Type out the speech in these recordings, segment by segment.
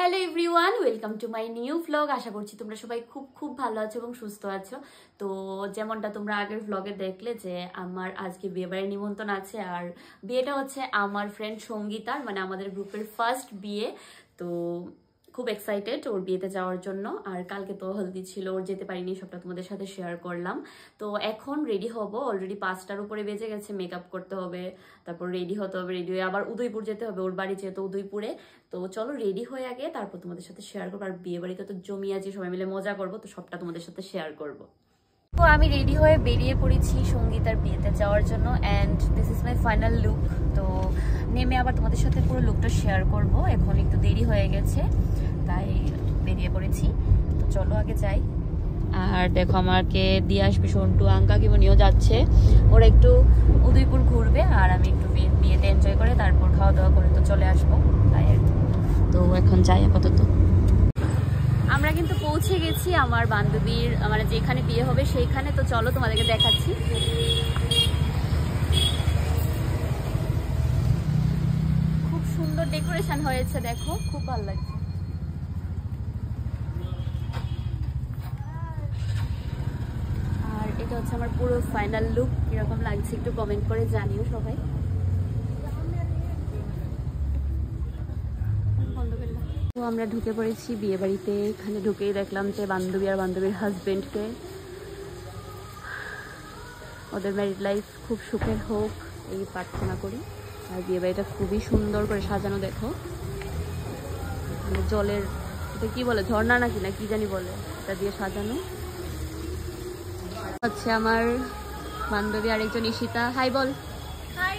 Hello everyone, welcome to my new vlog. আশা করছি তোমরা সবাই খুব খুব ভালো আছো এবং সুস্থ আছো। তো যেমনটা তোমরা আগের ভ্লগে দেখলে যে আমার আজকে বিয়েবাড়ির নিমন্ত্রণ আছে, আর বিয়েটা হচ্ছে আমার ফ্রেন্ড সঙ্গীতার, মানে আমাদের গ্রুপের ফার্স্ট বিয়ে। তো খুব এক্সাইটেড ওর বিয়েতে যাওয়ার জন্য। আর কালকে তো হলদি ছিল, ওর যেতে পারিনি, সবটা তোমাদের সাথে শেয়ার করলাম। তো এখন রেডি হব, অলরেডি 5টার উপরে বেজে গেছে। মেকআপ করতে হবে, তারপর রেডি হতে হবে, রেডি হয়ে আবার উদয়পুর যেতে হবে, ওর বাড়ি যেহেতু উদয়পুরে। তো চলো রেডি হয়ে আগে, তারপর তোমাদের সাথে শেয়ার করবো। আর বিয়ে বাড়িতে তো জমি আছে, সবাই মিলে মজা করবো, তো সবটা তোমাদের সাথে শেয়ার করবো। তো আমি রেডি হয়ে বেরিয়ে পড়েছি সঙ্গীতার বিয়েতে যাওয়ার জন্য, and this is my final look. তো নেমে আবার তোমাদের সাথে পুরো লুকটা শেয়ার করব। এখন একটু দেরি হয়ে গেছে, তাই বেরিয়ে পড়েছি। তো চলো আগে যাই। আর দেখো আমাকে দিয়ে আসবে সন্টু, আঙ্কা কিমনিও যাচ্ছে। ওরা একটু উদয়পুর ঘুরবে, আর আমি একটু বিয়েতে এনজয় করে তারপর খাওয়া দাওয়া করে তো চলে আসবো, তাই আর কি। তো এখন যাই আপাতত। আমরা কিন্তু পৌঁছে গেছি আমার বান্ধবীর, মানে যেখানে বিয়ে হবে সেইখানে। তো চলো তোমাদেরকে দেখাচ্ছি। খুব সুন্দর ডেকোরেশন হয়েছে, দেখো খুব ভালো লাগছে। আর এটা হচ্ছে আমার পুরো ফাইনাল লুক। কিরকম লাগছে একটু কমেন্ট করে জানিও সবাই। তো আমরা ঢুকে পড়েছি বিয়ে বাড়িতে। এখানে ঢুকেই দেখলাম যে বান্ধবী আর বান্ধবীর হাজবেন্ডকে, ওদের ম্যারিড লাইফ খুব সুখের হোক এই প্রার্থনা করি। আর বিয়ে বাড়িটা খুবই সুন্দর করে সাজানো, দেখো মানে জলের, এটা কি বলে, ঝর্ণা নাকি না কি জানি বলে, এটা দিয়ে সাজানো। হচ্ছে আমার বান্ধবী আর একজন ঈশিতা। হাই বল। হাই।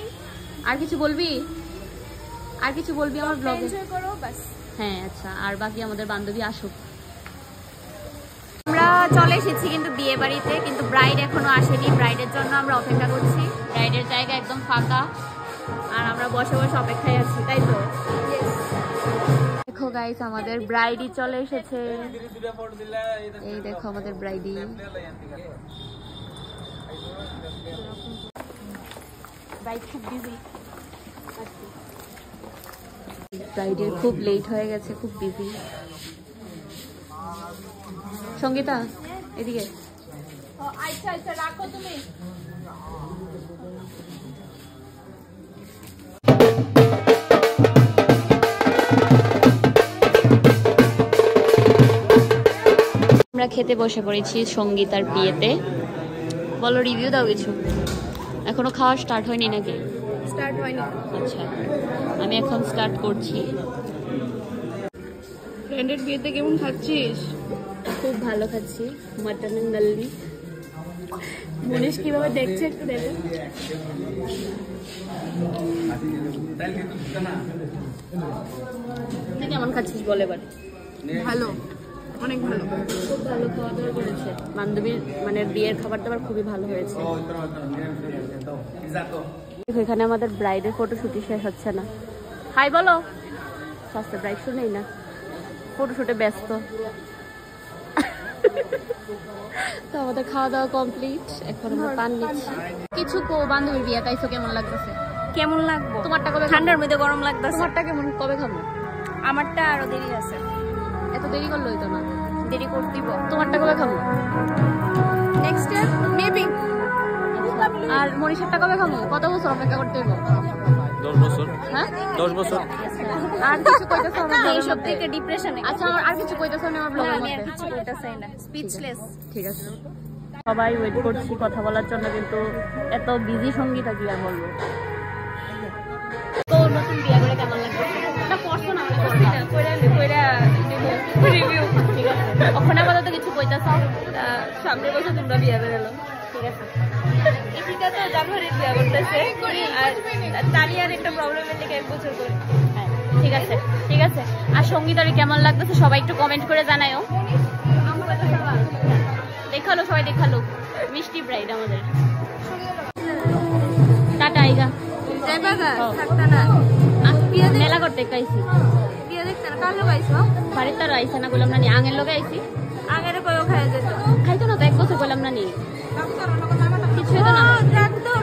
আর কিছু বলবি? আর কিছু বলবি আমার ব্লগে? এনজয় করো বাস। হ্যাঁ আচ্ছা, আর বাকি আমাদের বান্ধবী আসুক। আমরা চলে এসেছি কিন্তু বিয়ে বাড়িতে, কিন্তু ব্রাইড এখনো আসেনি। ব্রাইডের জন্য আমরা অপেক্ষা করছি। ব্রাইডের জায়গা একদম ফাঁকা, আর আমরা বসে বসে অপেক্ষায় আছি, তাই তো? দেখো গাইস, আমাদের ব্রাইডই চলে এসেছে। এই দেখো আমাদের ব্রাইডই। ব্রাইড খুব বিজি, ব্রাইডের খুব লেট হয়ে গেছে, খুব বিজি। সঙ্গীতা এদিকে। আচ্ছা আচ্ছা, রাখো তুমি। আমরা খেতে বসে পড়েছি সঙ্গীতার বিয়েতে। বলো, রিভিউ দাও কিছু। এখনো খাওয়া স্টার্ট হয়নি নাকি? স্টার্ট হয়নি। আচ্ছা, আমি এখন স্টার্ট করছি। ফ্রেন্ডের বিয়েতে কেমন খাচ্ছিস? খুব ভালো খাচ্ছি, মাটন নাল্লি। মনীষ কিভাবে দেখছে একটু দেখো। তুই কেমন খাচ্ছিস বলে এবার? ভালো, অনেক ভালো। খুব ভালো খাওয়া দাওয়া করেছে বান্ধবীর, মানে বিয়ের খাবার দাবার খুবই ভালো হয়েছে। এখানে আমাদের ব্রাইডের ফটোশুটই শেষ হচ্ছে না। হাই বলো। ফার্স্টে ব্রাইড শুনেই না, ফটোশুটে ব্যস্ত। তো আমাদের খাওয়া দাওয়া কমপ্লিট, এখন আমরা পান নিচ্ছি। কিছু কো, বান্ধবীর বিয়ে তাইছো, কেমন লাগতেছে? কেমন লাগবো? তোমারটা কবে? ঠান্ডার মধ্যে গরম লাগতেছে। তোমারটা কেমন, কবে খাবো? আমারটা আরো দেরি আছে। এত দেরি করলে হইতো না, দেরি করতে দিব। তোমারটা কবে খাবো? Next year maybe. আর মনীষারটা কবে খাবো? কত বছর অপেক্ষা করতে হইব? 10 বছর। হ্যাঁ 10 বছর। আর কিছু কইতেছো আমার ব্লগের এইসব মধ্যে? থেকে ডিপ্রেশনে। আচ্ছা, আর কিছু কইতেছো না আমার ব্লগের আমি আর মধ্যে? কিছু বলতে চাই না, স্পিচলেস। ঠিক আছে, সবাই ওয়েট করছি কথা বলার জন্য, কিন্তু এত বিজি সঙ্গীতা কি আর বলবো। তো নতুন বিয়ে করে কেমন লাগছে? এটা করছো না, মানে করছি না, কইরা রিভিউ। ঠিক আছে, ওখানে আপাতত কিছু কইতাছো? সামনের বছর তোমরা বিয়ে বেরোলো, ঠিক আছে? এটা তো জানুয়ারির বিয়ে করতেছে, আর তালিয়ার একটা প্রবলেমের দিকে 1 বছর করে। হ্যাঁ ঠিক আছে, ঠিক আছে। আর সঙ্গীতারে কেমন লাগতেছে সবাই একটু কমেন্ট করে জানাও। দেখালো, সবাই দেখালো। মিষ্টি ব্রাইড আমাদের। টাটা আইগা। যাইবা গা? থাকতা না। মেলা করতে কাইছি। বিয়ে দেখতে না, কাকে পাইছো? বাড়ির তার আইসা না, বললাম না নি, আঙের লোকে আইছি। আগের কয়ও খাইয়া যেত। খাইতো না তো, 1 বছর বললাম না নি, কিছু হতো না। ডাক দাও।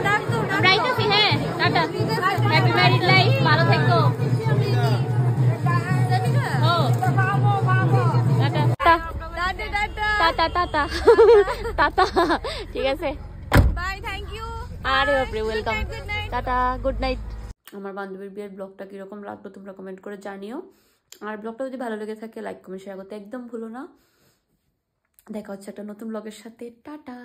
আমরা আইতাছি। হ্যাঁ টাটা, হ্যাপি ম্যারিড লাইফ, ভালো থেকো। ও টাটা টাটা টাটা, ঠিক আছে, বাই, থ্যাংক ইউ। আরে বাপরে, welcome, good night. Tata, good night. আমার বান্ধবীর বিয়ের ব্লগটা কিরকম লাগলো তোমরা কমেন্ট করে জানিও, আর ব্লগটা যদি ভালো লেগে থাকে লাইক কমেন্ট শেয়ার করতে একদম ভুলো না। দেখা হচ্ছে একটা নতুন ব্লগের সাথে, টাটা।